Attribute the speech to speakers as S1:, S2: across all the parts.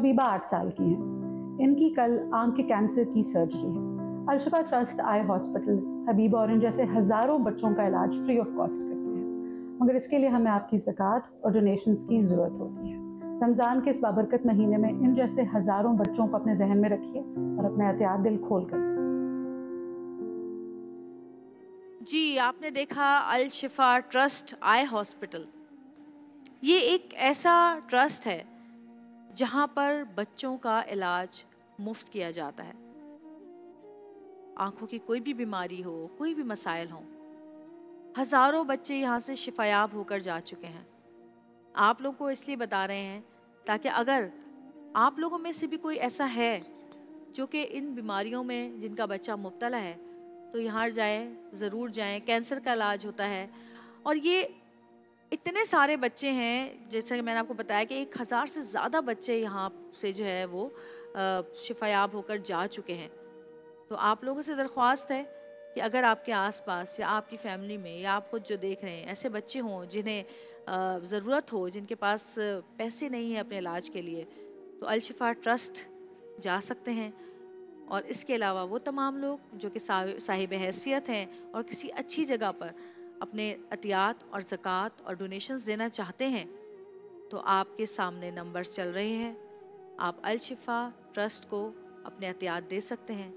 S1: Habiba 8 साल की हैं। इनकी कल आंख के कैंसर की सर्जरी है। Alshifa trust eye hospital Habiba और इन जैसे हज़ारों बच्चों का इलाज फ्री ऑफ कॉस्ट करते हैं, मगर इसके लिए हमें आपकी ज़कात और डोनेशंस की ज़रूरत होती है। रमज़ान के इस बाबरकत महीने में इन जैसे हज़ारों बच्चों को अपने जहन में रखिए और अपने एहतियात दिल खोल कर दें।
S2: जी, आपने देखा अल शिफा ट्रस्ट आई हॉस्पिटल। ये एक ऐसा ट्रस्ट है जहाँ पर बच्चों का इलाज मुफ्त किया जाता है। आंखों की कोई भी बीमारी हो, कोई भी मसाइल हों, हज़ारों बच्चे यहाँ से शिफायाब होकर जा चुके हैं। आप लोगों को इसलिए बता रहे हैं ताकि अगर आप लोगों में से भी कोई ऐसा है जो कि इन बीमारियों में जिनका बच्चा मुब्तला है, तो यहाँ जाएं, ज़रूर जाएं। कैंसर का इलाज होता है और ये इतने सारे बच्चे हैं, जैसे कि मैंने आपको बताया कि 1000 से ज़्यादा बच्चे यहाँ से जो है वो शिफायाब होकर जा चुके हैं। तो आप लोगों से दरख्वास्त है कि अगर आपके आसपास या आपकी फैमिली में या आप खुद जो देख रहे हैं ऐसे बच्चे हों जिन्हें ज़रूरत हो, जिनके पास पैसे नहीं हैं अपने इलाज के लिए, तो अल शिफा ट्रस्ट जा सकते हैं। और इसके अलावा वो तमाम लोग जो कि साहिब हैसियत हैं और किसी अच्छी जगह पर अपने अतियात और ज़कात और डोनेशंस देना चाहते हैं, तो आपके सामने नंबर्स चल रहे हैं। आप अल शिफा ट्रस्ट को अपने अतियात दे सकते हैं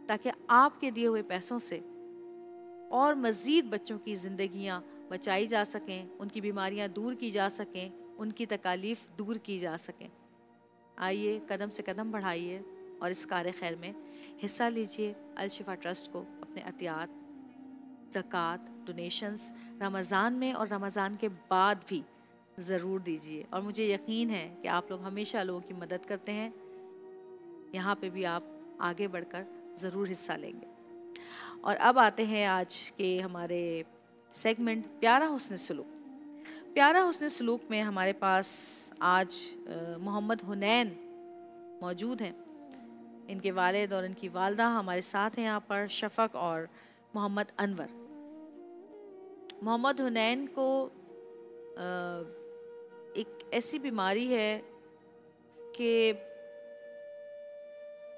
S2: ताकि आपके दिए हुए पैसों से और मज़ीद बच्चों की ज़िंदगियाँ बचाई जा सकें, उनकी बीमारियाँ दूर की जा सकें, उनकी तकालीफ दूर की जा सकें। आइए कदम से कदम बढ़ाइए और इस कार्य खैर में हिस्सा लीजिए। अल शिफा ट्रस्ट को अपने अतियात, ज़कात, डोनेशंस रमज़ान में और रमज़ान के बाद भी ज़रूर दीजिए। और मुझे यकीन है कि आप लोग हमेशा लोगों की मदद करते हैं, यहाँ पे भी आप आगे बढ़कर ज़रूर हिस्सा लेंगे। और अब आते हैं आज के हमारे सेगमेंट प्यारा हुस्न सलूक। प्यारा हुस्न सलूक में हमारे पास आज मोहम्मद हुनैन मौजूद हैं। इनके वालिद और इनकी वालदा हमारे साथ हैं यहाँ पर, शफ़क़ और मोहम्मद अनवर। मोहम्मद हुनैन को एक ऐसी बीमारी है कि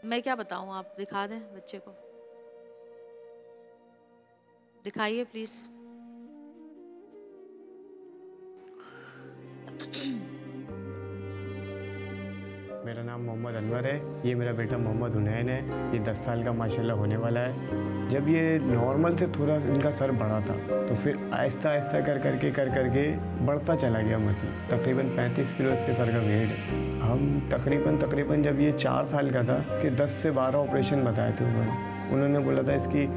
S2: मैं क्या बताऊँ, आप दिखा दें बच्चे को, दिखाइए प्लीज़।
S3: मेरा नाम मोहम्मद अनवर है, ये मेरा बेटा मोहम्मद हुनैन है। ये 10 साल का माशाल्लाह होने वाला है। जब ये नॉर्मल से थोड़ा इनका सर बढ़ा था, तो फिर आहिस्ता आहिस्ता कर करके बढ़ता चला गया। मतलब तकरीबन 35 किलो इसके सर का वेट है। हम तकरीबन जब ये 4 साल का था कि 10 से 12 ऑपरेशन बताए थे उन्होंने बोला था इसकी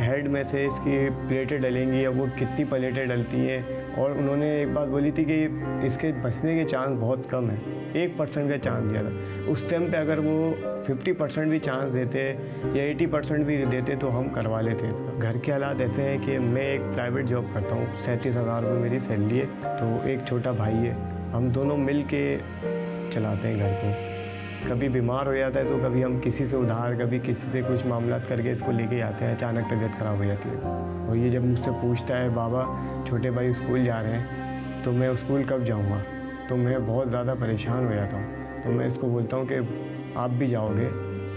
S3: हेड में से इसकी प्लेटें डलेंगी या वो कितनी प्लेटें डलती हैं। और उन्होंने एक बात बोली थी कि इसके बचने के चांस बहुत कम है, 1% का चांस दिया था। उस टाइम पे अगर वो 50% भी चांस देते या 80% भी देते तो हम करवा लेते इसका। घर के हालात ऐसे हैं कि मैं एक प्राइवेट जॉब करता हूँ, 37,000 रुपये मेरी सैलरी है, तो एक छोटा भाई है, हम दोनों मिल के चलाते हैं घर को। कभी बीमार हो जाता है तो कभी हम किसी से उधार, कभी किसी से कुछ मामला करके इसको लेके आते हैं। अचानक तबीयत ख़राब हो जाती है और ये जब मुझसे पूछता है बाबा छोटे भाई स्कूल जा रहे हैं तो मैं स्कूल कब जाऊंगा, तो मैं बहुत ज़्यादा परेशान हो जाता हूँ। तो मैं इसको बोलता हूँ कि आप भी जाओगे,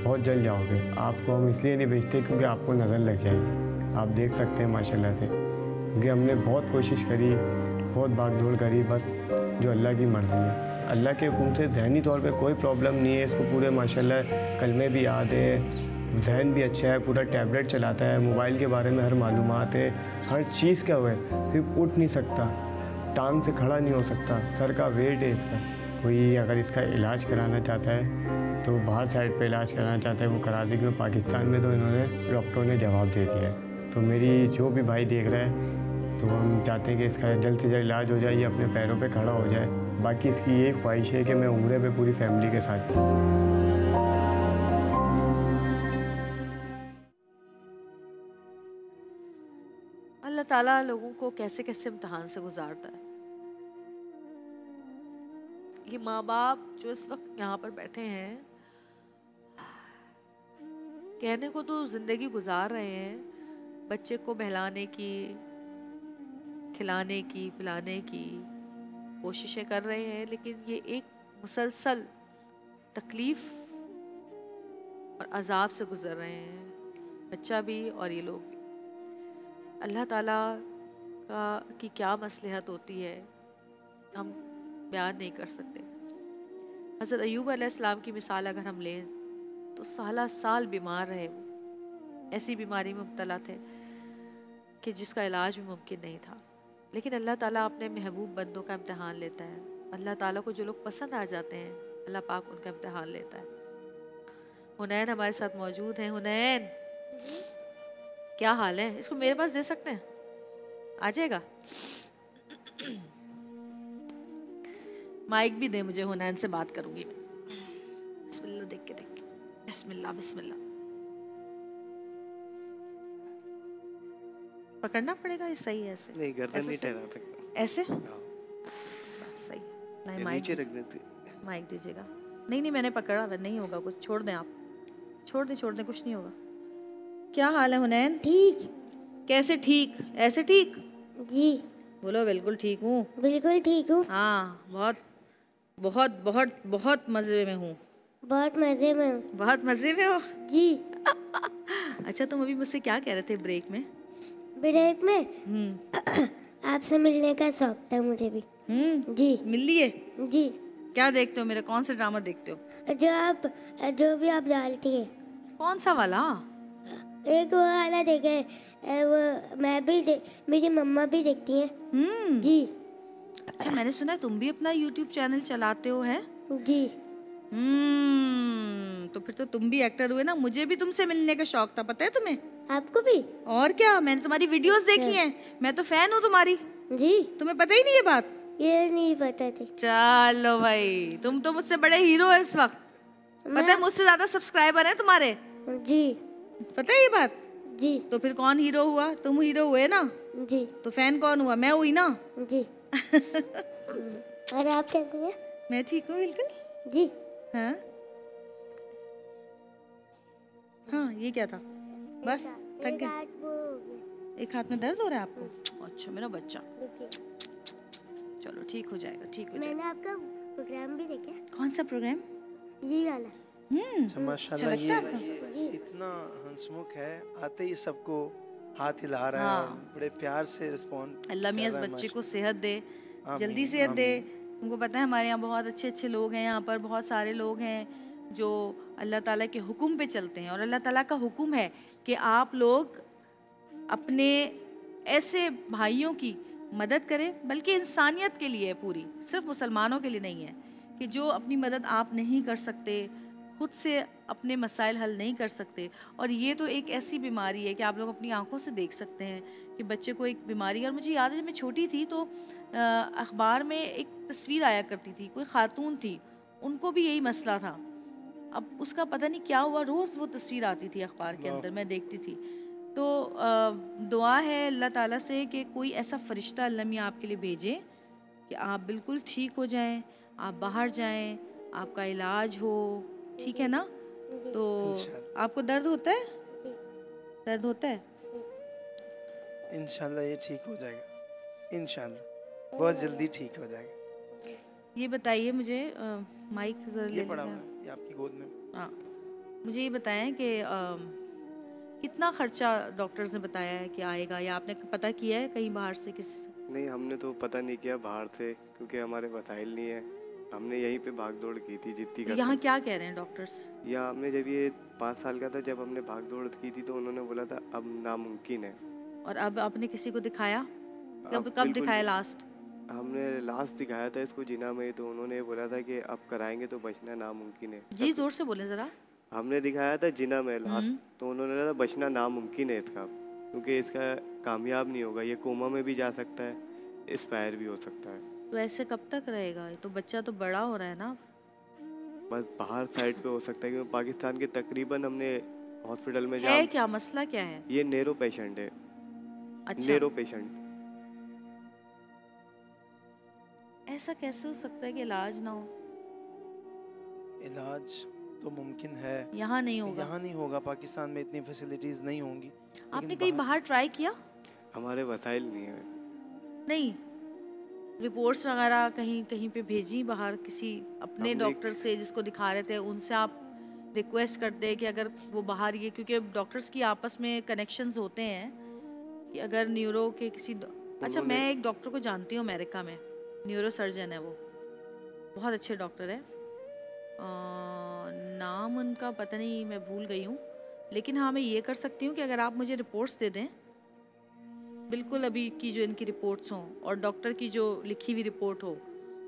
S3: बहुत जल्द जाओगे। आपको हम इसलिए नहीं भेजते क्योंकि आपको नज़र लग जाएगी। आप देख सकते हैं माशाल्लाह से, क्योंकि हमने बहुत कोशिश करी, बहुत भाग दौड़ करी, बस जो अल्लाह की मर्ज़ी है। अल्लाह के हुक्म से ज़हनी तौर पे कोई प्रॉब्लम नहीं है इसको। पूरे माशाल्लाह कलमे भी याद है, जहन भी अच्छा है, पूरा टैबलेट चलाता है, मोबाइल के बारे में हर मालूमात है, हर चीज़ का हुआ है। सिर्फ उठ नहीं सकता, टांग से खड़ा नहीं हो सकता, सर का वेट है इसका। कोई अगर इसका इलाज कराना चाहता है तो बाहर साइड पे इलाज कराना चाहता है वो करा दे, क्योंकि पाकिस्तान में तो इन्होंने डॉक्टरों ने जवाब दे दिया है। तो मेरी जो भी भाई देख रहा है तो हम चाहते हैं कि इसका जल्द से जल्द इलाज हो जाए, ये अपने पैरों पे खड़ा हो जाए। बाकी इसकी ये ख्वाहिश है कि मैं उम्रे पे पूरी फैमिली के साथ।
S2: अल्लाह ताला लोगों को कैसे कैसे इम्तहान से गुजारता है। ये माँ बाप जो इस वक्त यहाँ पर बैठे हैं, कहने को तो ज़िंदगी गुजार रहे हैं, बच्चे को बहलाने की, खिलाने की, पिलाने की कोशिशें कर रहे हैं, लेकिन ये एक मुसलसल तकलीफ़ और अजाब से गुज़र रहे हैं, बच्चा भी और ये लोग भी। अल्लाह ताला की क्या मसलहत होती है हम बयान नहीं कर सकते। हज़रत अय्यूब अलैहिस्सलाम की मिसाल अगर हम लें तो साला साल बीमार रहे, वो ऐसी बीमारी में मुब्तला थे कि जिसका इलाज भी मुमकिन नहीं था। लेकिन अल्लाह ताला अपने महबूब बंदों का इम्तिहान लेता है। अल्लाह ताला को जो लोग पसंद आ जाते हैं, अल्लाह पाक उनका इम्तिहान लेता है। हुनैन हमारे साथ मौजूद हैं। हुनैन, क्या हाल है? इसको मेरे पास दे सकते हैं? आ जाएगा? माइक भी दे मुझे, हुनैन से बात करूंगी मैं। बिस्मिल्लाह, देख के बिस्मिल्लाह बिस्मिल्लाह। पकड़ना पड़ेगा ये सही है? ऐसे
S4: नहीं, गर्दन नहीं ठहरा सकता।
S2: ऐसे बस सही। नहीं, माइक
S4: नीचे रख देते।
S2: माइक दीजिएगा। नहीं, मैंने पकड़ा हुआ, नहीं होगा कुछ, छोड़ दें आप, छोड़ दें, कुछ नहीं होगा। क्या हाल है हुनैन?
S5: ठीक।
S2: कैसे ठीक? ऐसे ठीक?
S5: जी
S2: बोलो। बिल्कुल ठीक हूँ।
S5: बिल्कुल ठीक हूँ।
S2: हाँ, बहुत बहुत बहुत बहुत मज़े में हूँ।
S5: बहुत मज़े में हूँ।
S2: बहुत मज़े में हो?
S5: जी।
S2: अच्छा, तुम अभी मुझसे क्या कह रहे थे ब्रेक में?
S5: ब्रेक में आपसे मिलने का शौक था मुझे भी। जी।
S2: मिल लिए?
S5: जी।
S2: क्या देखते हो मेरे? कौन से ड्रामा देखते हो?
S5: जो भी आप डालती हैं।
S2: कौन सा वाला?
S5: एक वो वाला देखे, वो मैं भी मेरी मम्मा भी देखती हैं। जी।
S2: अच्छा, मैंने सुना है तुम भी अपना YouTube चैनल चलाते हो, है?
S5: जी।
S2: तो फिर तो तुम भी एक्टर हुए ना। मुझे भी तुमसे मिलने का शौक था, पता है तुम्हें?
S5: आपको भी?
S2: और क्या, मैंने तुम्हारी वीडियोस देखी हैं। मैं तो फैन हूँ तुम्हारी।
S5: जी।
S2: तुम्हें पता ही नहीं ये बात?
S5: ये नहीं पता थी।
S2: चलो भाई, तुम तो मुझसे बड़े हीरो है इस वक्त। पता है मुझसे ज्यादा सब्सक्राइबर हैं तुम्हारे।
S5: जी।
S2: पता है ये बात?
S5: जी।
S2: तो फिर कौन हीरो हुआ? तुम हीरो हुए ना।
S5: जी।
S2: तो फैन कौन हुआ? मैं हुई ना।
S5: जी। और आप कैसे हैं?
S2: मैं ठीक हूँ बिल्कुल।
S5: जी।
S2: हाँ हाँ, ये क्या था? बस थक गए? एक हाथ में दर्द हो रहा है आपको? अच्छा मेरा बच्चा, चलो ठीक हो जाएगा, ठीक हो जाएगा।
S5: मैंने आपका प्रोग्राम भी देखा।
S2: कौन सा प्रोग्राम?
S5: ये वाला।
S4: माशाल्लाह, ये इतना हंसमुख है, आते ही सबको हाथ हिला रहा है और बड़े प्यार से रिस्पॉन्ड।
S2: अल्लाह मियां इस बच्चे को सेहत दे, जल्दी सेहत दे। तुमको पता है हमारे यहाँ बहुत अच्छे अच्छे लोग हैं, यहाँ पर बहुत सारे लोग हैं जो अल्लाह ताला के हुक्म पे चलते हैं। और अल्लाह ताला का हुक्म है कि आप लोग अपने ऐसे भाइयों की मदद करें, बल्कि इंसानियत के लिए पूरी, सिर्फ मुसलमानों के लिए नहीं है, कि जो अपनी मदद आप नहीं कर सकते, खुद से अपने मसाइल हल नहीं कर सकते। और ये तो एक ऐसी बीमारी है कि आप लोग अपनी आंखों से देख सकते हैं कि बच्चे को एक बीमारी है। और मुझे याद है जब मैं छोटी थी तो अखबार में एक तस्वीर आया करती थी, कोई खातून थी, उनको भी यही मसला था। अब उसका पता नहीं क्या हुआ, रोज़ वो तस्वीर आती थी अखबार के अंदर, मैं देखती थी। तो दुआ है अल्लाह ताला से कि कोई ऐसा फ़रिश्ता अल्लाह मियां आपके लिए भेजे कि आप बिल्कुल ठीक हो जाएं, आप बाहर जाएं, आपका इलाज हो, ठीक है ना? तो आपको दर्द होता है? दर्द होता है?
S4: इंशाल्लाह ये ठीक हो जाएगा, इंशाल्लाह बहुत जल्दी ठीक हो जाएगा।
S2: ये बताइए मुझे, माइक
S4: ये पड़ा हुआ है, ये आपकी गोद में।
S2: हाँ, मुझे ये बताएं कि कितना खर्चा डॉक्टर्स ने बताया है कि आएगा, या आपने पता किया है कहीं बाहर से किसी से?
S6: नहीं, हमने तो पता नहीं किया बाहर से, क्योंकि हमारे वसाइल नहीं है। हमने यहीं पे भाग दौड़ की थी जितनी कर।
S2: यहाँ क्या कह रहे हैं डॉक्टर्स?
S6: या हमने जब ये 5 साल का था, जब हमने भाग दौड़ की थी तो उन्होंने बोला था अब नामुमकिन है।
S2: और अब आपने किसी को दिखाया? कब दिखाया लास्ट?
S6: हमने लास्ट दिखाया था इसको जिना में, तो उन्होंने बोला था कि अब कराएंगे तो बचना नामुमकिन है।
S2: जी जोर से बोले ज़रा।
S6: हमने दिखाया था जिना में लास्ट, तो उन्होंने बोला बचना नामुमकिन है इसका, क्योंकि इसका कामयाब नहीं होगा, ये कोमा में भी जा सकता है, एक्सपायर भी हो सकता है।
S2: तो ऐसे कब तक रहेगा? तो बच्चा तो बड़ा हो रहा है ना।
S6: बस बाहर साइड पे हो सकता है, क्योंकि पाकिस्तान के तकरीबन हमने हॉस्पिटल में
S2: है क्या मसला क्या है?
S6: ये नेरो पेशेंट है।
S2: अच्छा,
S6: नेरो पेशेंट।
S2: ऐसा कैसे हो सकता है कि इलाज ना हो?
S4: इलाज तो मुमकिन है,
S2: यहाँ नहीं होगा।
S4: यहाँ नहीं होगा, पाकिस्तान में इतनी फैसिलिटीज नहीं होंगी।
S2: आपने कहीं बाहर ट्राई किया?
S6: हमारे वसाइल नहीं है।
S2: नहीं, रिपोर्ट्स वगैरह कहीं कहीं पे भेजी बाहर किसी अपने
S6: हमने
S2: डॉक्टर से जिसको दिखा रहे थे, उनसे आप रिक्वेस्ट करते हैं कि अगर वो बाहर ये, क्योंकि डॉक्टर्स की आपस में कनेक्शंस होते हैं कि अगर न्यूरो के किसी अच्छा, मैं एक डॉक्टर को जानती हूँ अमेरिका में, न्यूरो सर्जन है वो, बहुत अच्छे डॉक्टर है, नाम उनका पता नहीं, मैं भूल गई हूँ, लेकिन हाँ मैं ये कर सकती हूँ कि अगर आप मुझे रिपोर्ट्स दे दें, बिल्कुल अभी की जो इनकी रिपोर्ट्स हों और डॉक्टर की जो लिखी हुई रिपोर्ट हो,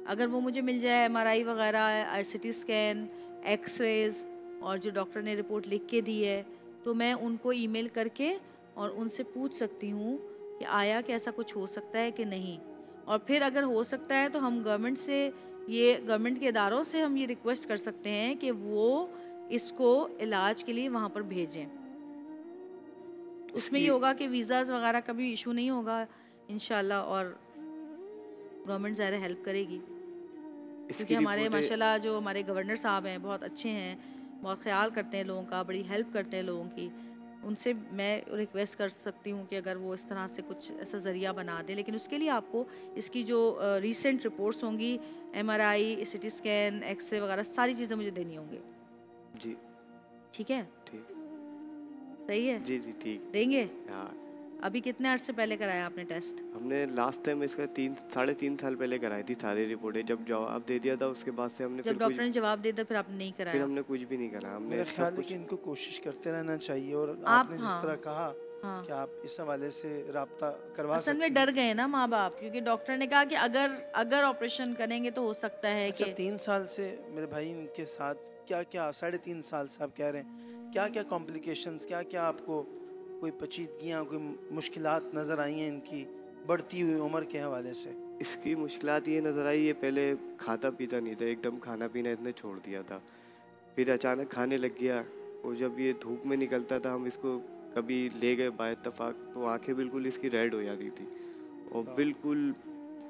S2: अगर वो मुझे मिल जाए, MRI वगैरह, CT स्कैन, एक्सरेज और जो डॉक्टर ने रिपोर्ट लिख के दी है, तो मैं उनको ईमेल करके और उनसे पूछ सकती हूँ कि आया कि ऐसा कुछ हो सकता है कि नहीं, और फिर अगर हो सकता है तो हम गवर्नमेंट से, ये गवर्नमेंट के इदारों से हम ये रिक्वेस्ट कर सकते हैं कि वो इसको इलाज के लिए वहाँ पर भेजें। उसमें ये होगा कि वीज़ाज़ वगैरह का भी इशू नहीं होगा इंशाल्लाह, और गवर्नमेंट ज़्यादा हेल्प करेगी, क्योंकि हमारे माशाल्लाह जो हमारे गवर्नर साहब हैं बहुत अच्छे हैं, बहुत ख्याल करते हैं लोगों का, बड़ी हेल्प करते हैं लोगों की। उनसे मैं रिक्वेस्ट कर सकती हूँ कि अगर वो इस तरह से कुछ ऐसा ज़रिया बना दें, लेकिन उसके लिए आपको इसकी जो रीसेंट रिपोर्ट्स होंगी, MRI, CT स्कैन, एक्सरे वगैरह सारी चीज़ें मुझे देनी होंगी।
S6: जी
S2: ठीक है,
S6: ठीक,
S2: सही है।
S6: जी जी ठीक
S2: देंगे।
S6: हाँ।
S2: अभी कितने अर्से पहले कराया आपने टेस्ट?
S6: हमने लास्ट टाइम इसका 3-3.5 साल पहले कराई थी सारी रिपोर्टें, जब जवाब दे दिया था उसके बाद से हमने
S2: जब डॉक्टर ने जवाब दे दिया फिर आपने नहीं
S6: फिर
S2: कराया?
S6: हमने कुछ भी नहीं करा। हमने
S4: मेरा
S6: सब
S4: ख्याल है
S6: कुछ
S4: कि इनको कोशिश करते रहना चाहिए, और
S2: आप
S4: आपने जिस तरह कहा कि आप इस हवाले से राब्ता करवा
S2: असल
S4: सकते
S2: में डर गए ना माँ बाप, क्योंकि डॉक्टर ने कहा कि अगर ऑपरेशन करेंगे तो हो सकता है
S4: अच्छा,
S2: कि
S4: 3 साल से मेरे भाई इनके साथ क्या क्या, 3.5 साल से आप कह रहे हैं, क्या क्या कॉम्प्लिकेशंस, क्या क्या आपको कोई पेचीदगियाँ, कोई मुश्किलात नज़र आई हैं इनकी बढ़ती हुई उम्र के हवाले से?
S6: इसकी मुश्किलात ये नज़र आई, ये पहले खाता पीता नहीं था, एकदम खाना पीना इसने छोड़ दिया था, फिर अचानक खाने लग गया, और जब ये धूप में निकलता था, हम इसको कभी ले गए बाइत्तफाक, तो आंखें बिल्कुल इसकी रेड हो जाती थी और बिल्कुल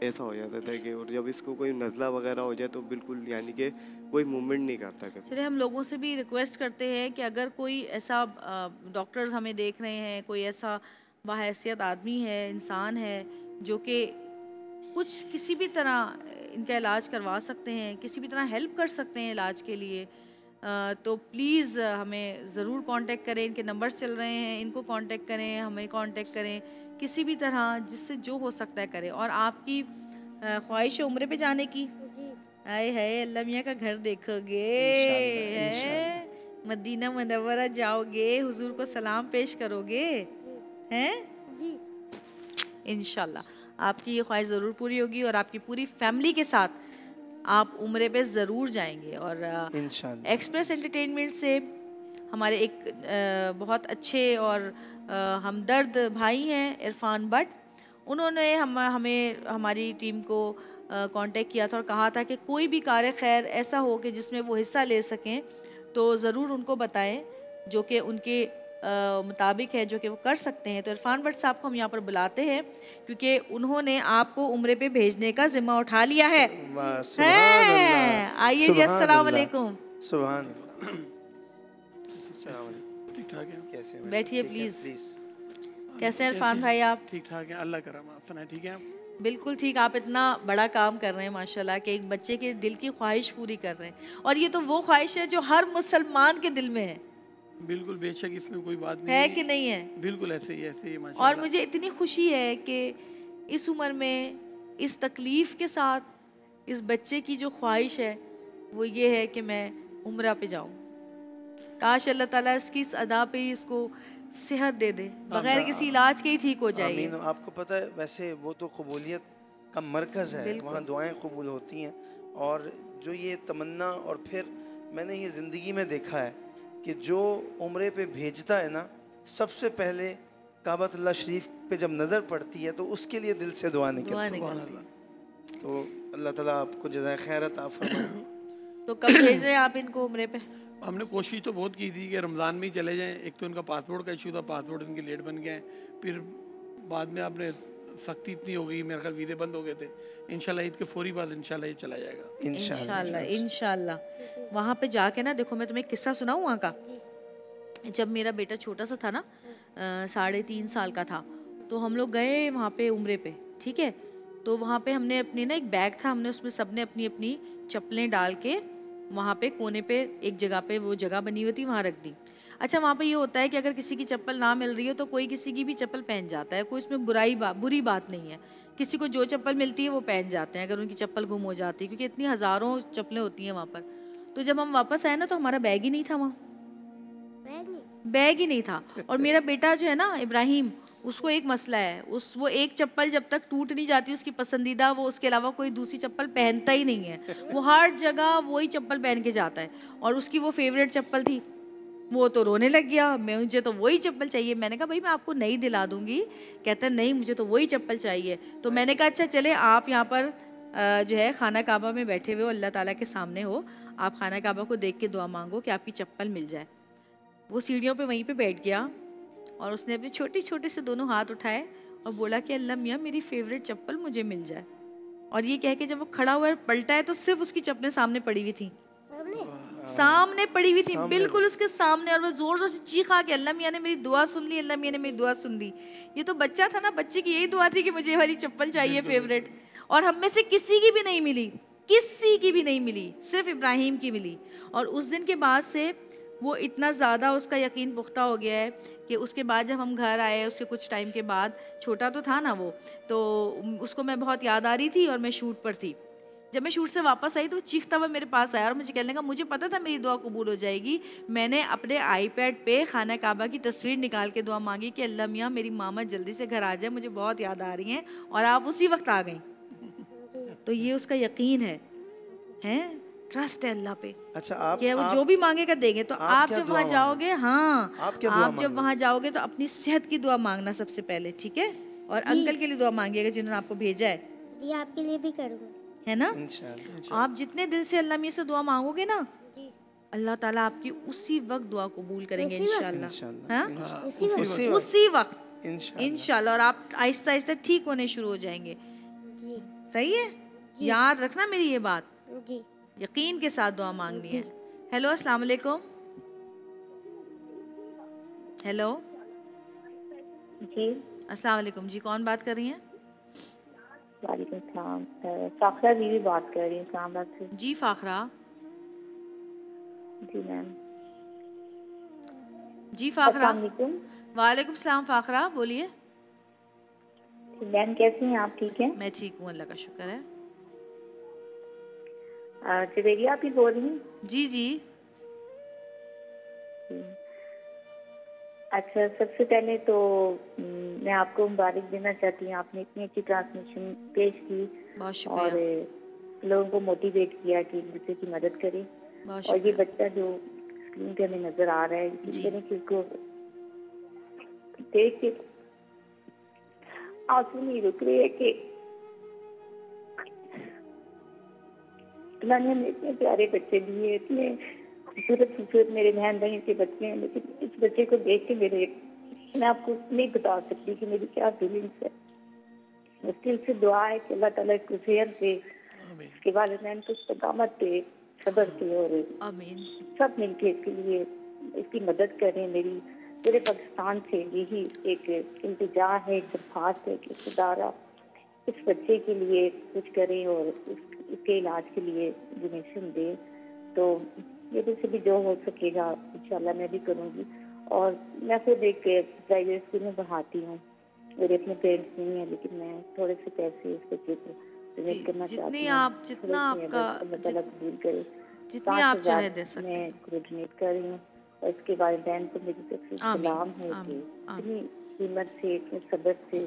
S6: ऐसा हो जाता था कि, और जब इसको कोई नज़ला वगैरह हो जाए तो बिल्कुल यानी कि कोई मूवमेंट नहीं करता कभी।
S2: चलिए हम लोगों से भी रिक्वेस्ट करते हैं कि अगर कोई ऐसा डॉक्टर्स हमें देख रहे हैं, कोई ऐसा बाहैसियत आदमी है, इंसान है जो कि कुछ किसी भी तरह इनका इलाज करवा सकते हैं, किसी भी तरह हेल्प कर सकते हैं इलाज के लिए, तो प्लीज़ हमें ज़रूर कांटेक्ट करें। इनके नंबर्स चल रहे हैं, इनको कांटेक्ट करें, हमें कांटेक्ट करें, किसी भी तरह जिससे जो हो सकता है करें। और आपकी ख्वाहिश है उम्रे पे जाने की? आए हाय, अल्लाह मियाँ का घर देखोगे, है मदीना मुनव्वरा जाओगे, हुजूर को सलाम पेश करोगे, हैं?
S5: जी
S2: इंशाल्लाह आपकी ये ख्वाहिश ज़रूर पूरी होगी और आपकी पूरी फैमिली के साथ आप उम्रे पे ज़रूर जाएंगे। और
S4: इंशाल्लाह
S2: एक्सप्रेस एंटरटेनमेंट से हमारे एक बहुत अच्छे और हमदर्द भाई हैं इरफान भट्ट, उन्होंने हमें हमारी टीम को कांटेक्ट किया था और कहा था कि कोई भी कार्य खैर ऐसा हो कि जिसमें वो हिस्सा ले सकें तो ज़रूर उनको बताएं, जो कि उनके मुताबिक है, जो कि वो कर सकते हैं। तो इरफान भट्ट साहब को हम यहाँ पर बुलाते हैं क्योंकि उन्होंने आपको उम्रे पे भेजने का जिम्मा उठा लिया है। आइए जी, अस्सलाम वालेकुम।
S4: सुभान अल्लाह। ठीक ठाक है, कैसे हैं?
S2: बैठिए
S4: ठीक है,
S2: प्लीज़। कैसे हैं इरफान भाई आप?
S7: ठीक ठाक है, अल्लाह करम। आप सुनाए, ठीक है आप?
S2: बिल्कुल ठीक। आप इतना बड़ा काम कर रहे हैं माशाल्लाह कि एक बच्चे के दिल की ख्वाहिश पूरी कर रहे हैं, और ये तो वो ख्वाहिश है जो हर मुसलमान के दिल में है।
S7: बिल्कुल बेशक, इसमें कोई बात नहीं
S2: है कि नहीं है?
S7: बिल्कुल ऐसे ही माशाल्लाह।
S2: और मुझे इतनी खुशी है कि इस उम्र में इस तकलीफ़ के साथ इस बच्चे की जो ख्वाहिश है वो ये है कि मैं उम्रा पे जाऊं। काश अल्लाह ताला इसकी इस अदा पे ही इसको सेहत दे दे, बगैर किसी इलाज के ही ठीक हो जाएगी।
S4: आमीन। आपको पता है वैसे वो तो कबूलियत का मरकज़ है, वहाँ दुआएं कबूल होती हैं, और जो ये तमन्ना, और फिर मैंने ये ज़िंदगी में देखा है कि जो उम्रे पे भेजता है ना, सबसे पहले काबतुल्लाह शरीफ पे जब नज़र पड़ती है तो उसके लिए दिल से दुआ निकलती है। तो अल्लाह ताला आपको जज़ाए खैर अता फरमाए।
S2: तो कब भेज रहे हैं आप इनको उम्रे पे?
S7: हमने कोशिश तो बहुत की थी कि रमज़ान में ही चले जाएं। एक तो इनका पासपोर्ट का इशू था, पासपोर्ट इनके लेट बन गए, फिर बाद में आपने सख्ती इतनी हो गई, मेरे ख्याल वीज़े बंद हो गए थे। इंशाल्लाह ईद के फौरी बाद इंशाल्लाह ये चला जाएगा।
S2: इंशाल्लाह वहाँ पे जाके ना, देखो मैं तुम्हें एक किस्सा सुनाऊँ वहाँ का। जब मेरा बेटा छोटा सा था ना, 3.5 साल का था, तो हम लोग गए वहाँ पे उम्रे पे, ठीक है। तो वहाँ पे हमने अपनी ना एक बैग था, हमने उसमें सबने अपनी अपनी चप्पलें डाल के वहाँ पे कोने पे एक जगह पे वो जगह बनी हुई थी, वहाँ रख दी। अच्छा, वहाँ पे ये होता है कि अगर किसी की चप्पल ना मिल रही हो तो कोई किसी की भी चप्पल पहन जाता है, कोई इसमें बुरी बात नहीं है। किसी को जो चप्पल मिलती है वो पहन जाते हैं अगर उनकी चप्पल गुम हो जाती है, क्योंकि इतनी हज़ारों चप्पलें होती हैं वहाँ पर। तो जब हम वापस आए ना तो हमारा बैग ही नहीं था वहाँ, बैग ही नहीं था। और मेरा बेटा जो है ना इब्राहिम, उसको एक मसला है, वो एक चप्पल जब तक टूट नहीं जाती उसकी पसंदीदा, वो उसके अलावा कोई दूसरी चप्पल पहनता ही नहीं है। वो हर जगह वही चप्पल पहन के जाता है और उसकी वो फेवरेट चप्पल थी। वो तो रोने लग गया, मुझे तो वही चप्पल चाहिए। मैंने कहा भाई मैं आपको नई दिला दूंगी। कहता है नहीं मुझे तो वही चप्पल चाहिए। तो मैंने कहा अच्छा चले, आप यहाँ पर जो है खाना काबा में बैठे हुए हो, अल्लाह ताला के सामने हो, आप खाना काबा को देख के दुआ मांगो कि आपकी चप्पल मिल जाए। वो सीढ़ियों पे वहीं पे बैठ गया और उसने अपने छोटे छोटे से दोनों हाथ उठाए और बोला कि अल्लाह मियाँ मेरी फेवरेट चप्पल मुझे मिल जाए। और ये कह के जब वो खड़ा हुआ पलटा है तो सिर्फ उसकी चप्पलें सामने पड़ी हुई थी, सामने पड़ी हुई थी, बिल्कुल उसके सामने। और वो जोर जोर से चीखा कि अल्लाह मियाँ ने मेरी दुआ सुन ली, अल्लाह मियाँ ने मेरी दुआ सुन ली। ये तो बच्चा था ना, बच्चे की यही दुआ थी कि मुझे वाली चप्पल चाहिए फेवरेट। और हम में से किसी की भी नहीं मिली, किसी की भी नहीं मिली, सिर्फ इब्राहिम की मिली। और उस दिन के बाद से वो इतना ज़्यादा उसका यकीन पुख्ता हो गया है कि उसके बाद जब हम घर आए उसके कुछ टाइम के बाद, छोटा तो था ना वो, तो उसको मैं बहुत याद आ रही थी और मैं शूट पर थी। जब मैं शूट से वापस आई तो वो चीखता हुआ मेरे पास आया और मुझे कहने लगा मुझे पता था मेरी दुआ कबूल हो जाएगी। मैंने अपने आईपैड पे खाना काबा की तस्वीर निकाल के दुआ मांगी कि अल्लाह मियाँ मेरी मामा जल्दी से घर आ जाए, मुझे बहुत याद आ रही हैं, और आप उसी वक्त आ गई। तो ये उसका यकीन है, ट्रस्ट है अल्लाह पे।
S4: अच्छा, आप
S2: वो जो भी मांगेगा देंगे। तो आप जब वहाँ जाओगे, हाँ
S4: आप
S2: जब वहाँ जाओगे तो अपनी सेहत की दुआ मांगना सबसे पहले, ठीक है? और अंकल के लिए दुआ मांगिएगा जिन्होंने आपको भेजा है।
S5: जी आपके लिए भी करूँगा,
S2: है ना? आप जितने दिल से अल्लाह मियाँ से दुआ मांगोगे ना, अल्लाह ताला आपकी उसी वक्त दुआ कबूल करेंगे इंशाल्लाह। हाँ, उसी वक्त इंशाल्लाह। और आप आहिस्ता आहिस्ता ठीक होने शुरू हो जाएंगे। सही है? याद रखना मेरी ये बात, यकीन के साथ दुआ मांगनी है। हेलो, अस्सलाम वालेकुम। हेलो
S8: जी,
S2: अस्सलाम वालेकुम जी, कौन बात कर रही हैं?
S8: वालेकुम सलाम, फाखरा बीवी बात कर रही हूँ इस्लामाबाद से।
S2: जी फाखरा।
S8: जी मैम।
S2: जी फाखरा।
S8: वालेकुम
S2: सलाम फाखरा, बोलिए।
S8: मैम कैसी हैं आप? ठीक हैं?
S2: मैं ठीक हूँ, अल्लाह का शुक्र है।
S8: जवेरिया आप ही बोल रही हैं?
S2: जी जी।
S8: अच्छा, सबसे पहले तो मैं आपको मुबारक देना चाहती हूँ, आपने इतनी अच्छी ट्रांसमिशन पेश की और लोगों को मोटिवेट किया कि एक दूसरे की मदद करें। और ये बच्चा जो स्क्रीन पे हमें नजर आ रहा है, इसको देख के आंसू नहीं रुक रहे है कि अल्लाह ने हमें इतने प्यारे बच्चे दिए, इतने खूबसूरत मेरे बहन बहन के बच्चे हैं, लेकिन इस बच्चे को देख के मैं आपको नहीं बता सकती कि मेरी क्या फीलिंग्स है। मुश्किल से दुआ है कि अल्लाह ताला को सेहत दे, इसके वालिदैन को इस्तिकामत दे, सब्र दे, और सब मिलके इसके लिए इसकी मदद करें। मेरी पूरे पाकिस्तान से यही एक इल्तिजा है, एक दरख्वास्त है कि इदारा इस बच्चे के लिए कुछ करें और इसके इलाज के लिए डोनेशन दे। तो मेरे से भी जो हो सकेगा इंशाल्लाह मैं भी करूँगी। और मैं खुद एक प्राइवेट स्कूल में पढ़ाती हूँ, मेरे अपने पेरेंट्स नहीं है, लेकिन मैं थोड़े से पैसे इस बच्चे को डोनेट करना चाहती हूँ।
S2: जितना आपका
S8: कबूल करे,
S2: जितनी आप चाहे दे सकते हैं।
S8: मैं डोनेट कर रही हूँ और इसके वालिदैन को मेरी तरफ से सलाम है कि इतनी हिम्मत से, इतने सब्र से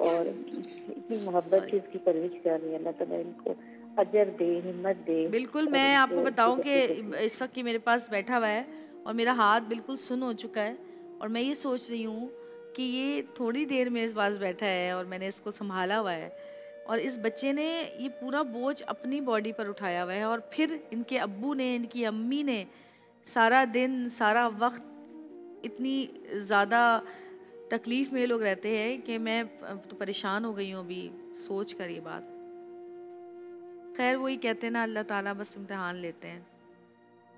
S8: और इतनी मोहब्बत से इसकी परवरिश कर रही है। अल्लाह ताला इनको अजर दे, हिम्मत दे।
S2: बिल्कुल, मैं आपको बताऊं कि इस वक्त मेरे पास बैठा हुआ है और मेरा हाथ बिल्कुल सुन हो चुका है और मैं ये सोच रही हूँ कि ये थोड़ी देर मेरे पास बैठा है और मैंने इसको संभाला हुआ है और इस बच्चे ने ये पूरा बोझ अपनी बॉडी पर उठाया हुआ है और फिर इनके अब्बू ने, इनकी अम्मी ने सारा दिन सारा वक्त इतनी ज़्यादा तकलीफ़ में लोग रहते हैं कि मैं तो परेशान हो गई हूँ अभी सोच कर ये बात। खैर वही कहते हैं ना, अल्लाह ताला बस इम्तिहान लेते हैं।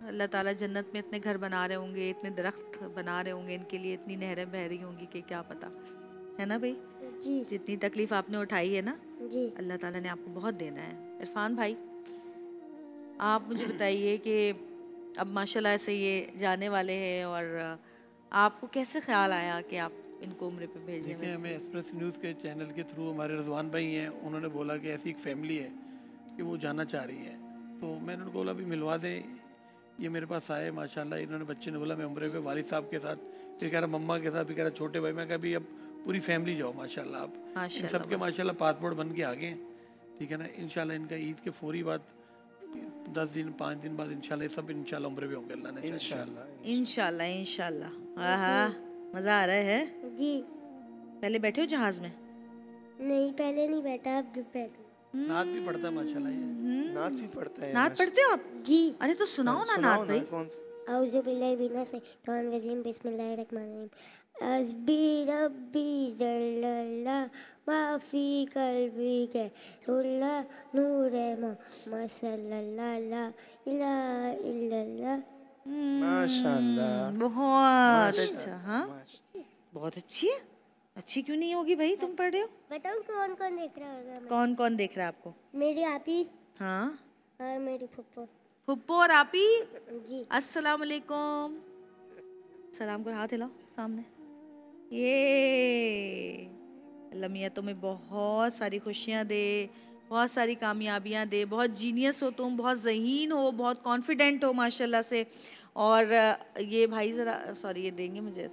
S2: अल्लाह ताला जन्नत में इतने घर बना रहे होंगे, इतने दरख्त बना रहे होंगे इनके लिए, इतनी नहरें बह रही होंगी कि क्या पता, है ना भाई?
S5: जी
S2: जितनी तकलीफ आपने उठाई है ना,
S5: जी
S2: अल्लाह ताला ने आपको बहुत देना है। इरफान भाई, आप मुझे बताइए कि अब माशाल्लाह से ये जाने वाले हैं, और आपको कैसे ख्याल आया कि आप इनको उम्र पे भेजें?
S7: देखिए, हमें एक्सप्रेस न्यूज़ के चैनल के थ्रू हमारे रजवान भाई हैं, उन्होंने बोला कि ऐसी एक फैमिली है कि वो जाना चाह रही है, तो मैंने उनको बोला अभी मिलवा दें। ये मेरे पास आए माशाल्लाह, इन्होंने बच्चे ने बोला मैं उम्र पे वालिद साहब के साथ, फिर कह रहा मम्मा के साथ, फिर कह रहा छोटे भाई। मैं कहा अभी अब पूरी फैमिली जाओ माशाल्लाह। आप इन सब के माशाल्लाह पासपोर्ट बन के आ गए हैं, ठीक है ना। इंशाल्लाह इनका ईद के फौरी बाद 10 दिन 5 दिन बाद इंशाल्लाह सब इंशाल्लाह उम्र पे होंगे, अल्लाह ने
S2: इंशाल्लाह। इंशाल्लाह। हाँ, मज़ा आ रहा है
S5: जी।
S2: पहले बैठे हो जहाज में?
S5: नहीं, पहले नहीं बैठा, अब बैठा।
S7: नात भी पढ़ता है माशाल्लाह, ये
S4: नात भी पढ़ता है।
S2: नात पढ़ते हो आप?
S5: जी।
S2: अरे तो सुनाओ ना नात भाई।
S5: औज़ु बिल्लाहि मिनश शैतानिर रजीम, बिस्मिल्लाहिर रहमानिर रहीम। हस्बी रब्बी जल्लल्लाह माफ़ी कल्बी के उल्ला नूरे मोहम्मद सल्लल्लाहु ला इलाहा इल्लल्लाह।
S4: माशाल्लाह,
S2: बहुत अच्छा। हाँ, बहुत अच्छी है। अच्छी क्यों नहीं होगी भाई, तुम पढ़ रहे हो?
S5: बताओ कौन कौन देख रहा होगा?
S2: कौन कौन देख रहा है आपको?
S5: मेरी आपी।
S2: हाँ,
S5: और मेरी फुप्पो।
S2: फुप्पो और आपी।
S5: जी।
S2: अस्सलाम वालेकुम। सलाम कर, हाथ हिलाओ सामने। ये अल्लाह मियाँ तुम्हें बहुत सारी खुशियाँ दे, बहुत सारी कामयाबियाँ दे। बहुत जीनियस हो तुम, बहुत ज़हीन हो, बहुत कॉन्फिडेंट हो माशाल्लाह से। और ये भाई ज़रा सॉरी, ये देंगे मुझे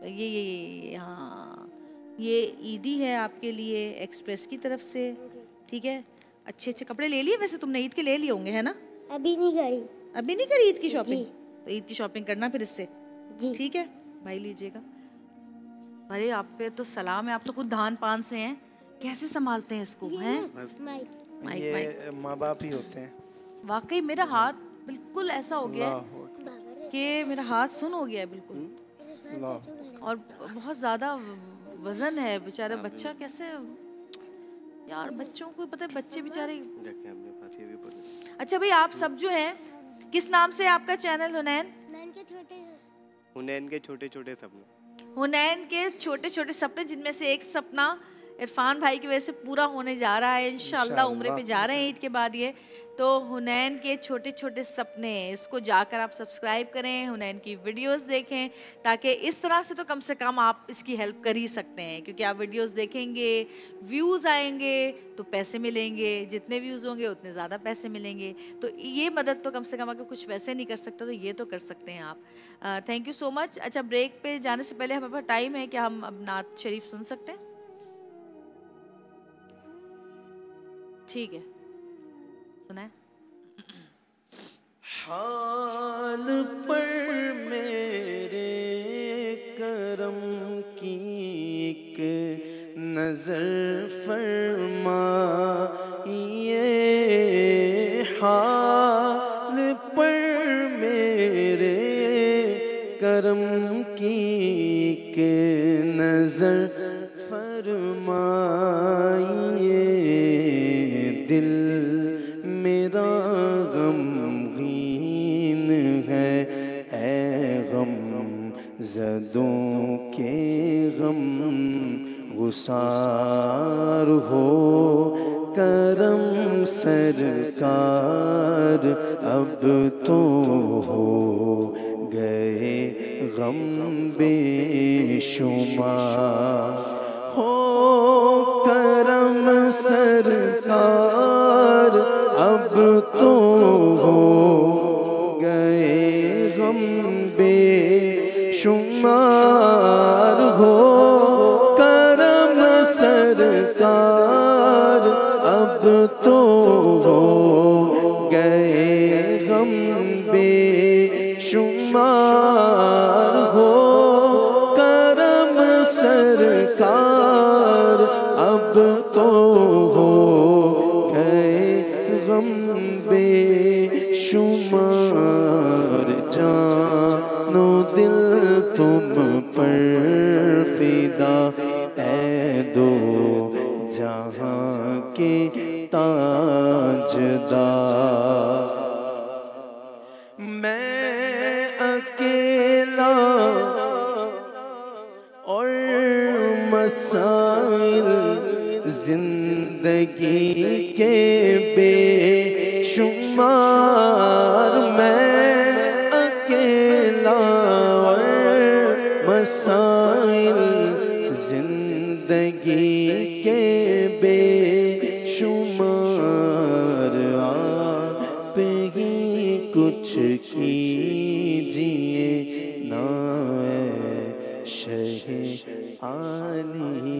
S2: ये हाँ, ये ईदी है आपके लिए एक्सप्रेस की तरफ से, ठीक है। अच्छे अच्छे कपड़े ले लिए वैसे तुमने, ईद के ले लिए होंगे है ना?
S5: अभी नहीं करी।
S2: अभी नहीं करी ईद की शॉपिंग? तो ईद की शॉपिंग करना फिर इससे, ठीक है भाई, लीजिएगा। अरे आप पे तो सलाम है, आप तो खुद धान पान से हैं, कैसे संभालते हैं इसको हैं?
S4: ये माँ बाप ही होते हैं।
S2: वाकई मेरा हाथ बिल्कुल ऐसा हो गया है कि मेरा हाथ सुन हो गया है बिल्कुल, और बहुत ज़्यादा वजन है। बेचारा बच्चा कैसे यार, बच्चों को पता है, बच्चे बेचारे। अच्छा भाई, आप सब जो हैं, किस नाम से आपका चैनल? हुनैन के छोटे छोटे सपने। हुनैन के छोटे छोटे सपने, जिनमें से एक सपना इरफान भाई की वजह से पूरा होने जा रहा है इंशाल्लाह। उम्रे पे जा रहे हैं ईद के बाद ये, तो हुनैन के छोटे छोटे सपने, इसको जाकर आप सब्सक्राइब करें, हुनैन की वीडियोस देखें, ताकि इस तरह से तो कम से कम आप इसकी हेल्प कर ही सकते हैं। क्योंकि आप वीडियोस देखेंगे, व्यूज़ आएंगे तो पैसे मिलेंगे, जितने व्यूज़ होंगे उतने ज़्यादा पैसे मिलेंगे। तो ये मदद तो कम से कम, अगर कुछ वैसे नहीं कर सकता तो ये तो कर सकते हैं आप। Thank you so much. अच्छा, ब्रेक पे जाने से पहले हमारे पास टाइम है, क्या हम अब नात शरीफ सुन सकते हैं? ठीक है, सुनाए।
S4: हाल पर मेरे करम की एक नजर फरमाइए, हाल पर मेरे करम की एक नजर फरमाइए। दिल मेरा गमगीन है, ऐ गम ज़दों के गम गुसार हो करम सरकार, अब तो हो गए गम बेशुमार। हो करम सरकार, अब तो हो गए गम बेशुमार। हो करम सरकार, अब तो हो गए गम बेशुमार। हो करम सरकार, अब तो हो गए गम बेशुमार। जानो दिल तुम पर फिदा, ऐ दो जहां के ताजदार। मैं अकेला और मसाइल जिंदगी के बेशुमार मैं अकेला और मसाइल जिंदगी के बेशुमार आप ही कुछ कीजिए ना शहे आली